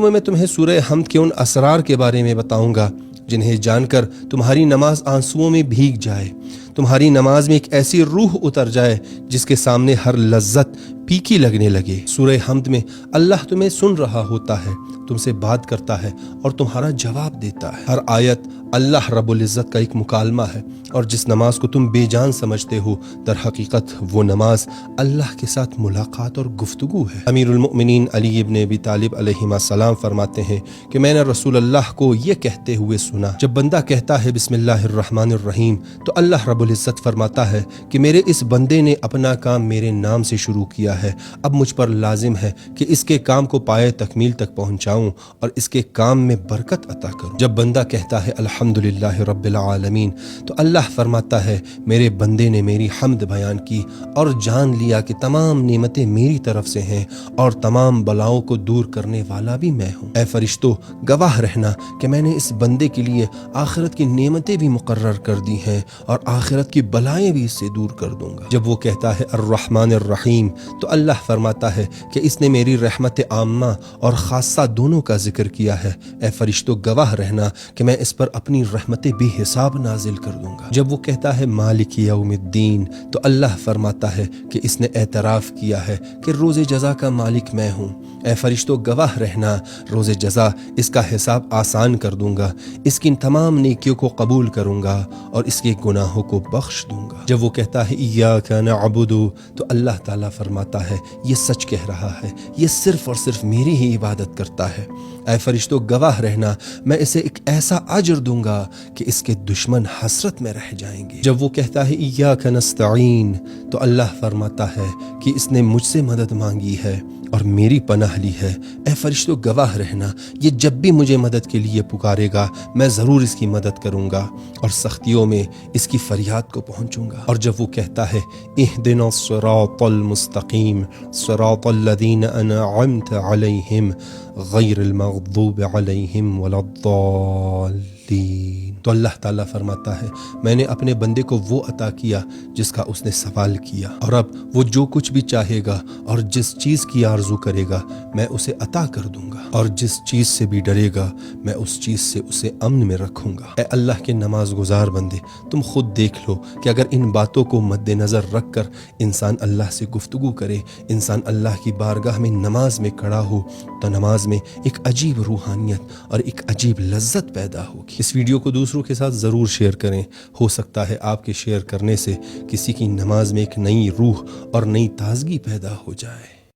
میں تمہیں سورہ حمد کے ان اسرار کے بارے میں بتاؤں گا جنہیں جان کر تمہاری نماز آنسوؤں میں بھیگ جائے، تمہاری نماز میں ایک ایسی روح اتر جائے جس کے سامنے ہر لذت پھیکی لگنے لگے۔ سورہ حمد میں اللہ تمہیں سن رہا ہوتا ہے، تم سے بات کرتا ہے اور تمہارا جواب دیتا ہے۔ ہر آیت اللہ رب العزت کا ایک مکالمہ ہے، اور جس نماز کو تم بے جان سمجھتے ہو در حقیقت وہ نماز اللہ کے ساتھ ملاقات اور گفتگو ہے۔ امیر المؤمنین علی ابن ابی طالب علیہ السلام فرماتے ہیں کہ میں نے رسول اللہ کو یہ کہتے ہوئے سنا، جب بندہ کہتا ہے بسم اللہ الرحمن الرحیم تو اللہ رب العزت فرماتا ہے کہ میرے اس بندے نے اپنا کام میرے نام سے شروع کیا ہے، اب مجھ پر لازم ہے کہ اس کے کام کو پائے تکمیل تک پہنچاؤں اور اس کے کام میں برکت عطا کروں۔ جب بندہ کہتا ہے الحمدللہ رب العالمین تو اللہ فرماتا ہے میرے بندے نے میری حمد بیان کی اور جان لیا کہ تمام نعمتیں میری طرف سے ہیں اور تمام بلاؤں کو دور کرنے والا بھی میں ہوں۔ اے فرشتوں، گواہ رہنا کہ میں نے اس بندے کے لیے آخرت کی نعمتیں بھی مقرر کر دی ہیں اور آخرت کی بلائیں بھی اس سے دور کر دوں گا۔ جب وہ کہتا ہے الرحمن الرحیم تو اللہ فرماتا ہے کہ اس نے میری رحمت عامہ اور خاصہ دونوں کا ذکر کیا ہے۔ اے فرشتوں، گواہ رہنا کہ میں اس پر اپنی رحمت بے حساب نازل کر دوں گا۔ جب وہ کہتا ہے مالک یوم الدین تو اللہ فرماتا ہے کہ اس نے اعتراف کیا ہے کہ روز جزا کا مالک میں ہوں۔ اے فرشتوں، گواہ رہنا روز جزا اس کا حساب آسان کر دوں گا، اس کی تمام نیکیوں کو قبول کروں گا اور اس کے گناہوں کو بخش دوں گا۔ جب وہ کہتا ہے ایاک نعبد تو اللہ تعالیٰ فرماتا ہے یہ سچ کہہ رہا ہے، یہ صرف اور صرف میری ہی عبادت کرتا ہے۔ اے فرشتوں، گواہ رہنا میں اسے ایک ایسا اجر دوں گا کہ اس کے دشمن حسرت میں رہ جائیں گے۔ جب وہ کہتا ہے ایاک نستعین تو اللہ فرماتا ہے کہ اس نے مجھ سے مدد مانگی ہے اور میری پناہ لی ہے۔ اے فرشتوں، گواہ رہنا یہ جب بھی مجھے مدد کے لیے پکارے گا میں ضرور اس کی مدد کروں گا اور سختیوں میں اس کی فریاد کو پہنچوں گا۔ اور جب وہ کہتا ہے اہدنا الصراط المستقیم صراط الذین انعمت علیہم غیر المغضوب علیہم ولا الضالین تو اللہ تعالیٰ فرماتا ہے میں نے اپنے بندے کو وہ عطا کیا جس کا اس نے سوال کیا، اور اب وہ جو کچھ بھی چاہے گا اور جس چیز کی آرزو کرے گا میں اسے عطا کر دوں گا، اور جس چیز سے بھی ڈرے گا میں اس چیز سے اسے امن میں رکھوں گا۔ اے اللہ کے نماز گزار بندے، تم خود دیکھ لو کہ اگر ان باتوں کو مد نظر رکھ کر انسان اللہ سے گفتگو کرے، انسان اللہ کی بارگاہ میں نماز میں کھڑا ہو تو نماز میں ایک عجیب روحانیت اور ایک عجیب لذت پیدا ہوگی۔ اس ویڈیو کو دوسروں کے ساتھ ضرور شیئر کریں، ہو سکتا ہے آپ کے شیئر کرنے سے کسی کی نماز میں ایک نئی روح اور نئی تازگی پیدا ہو جائے۔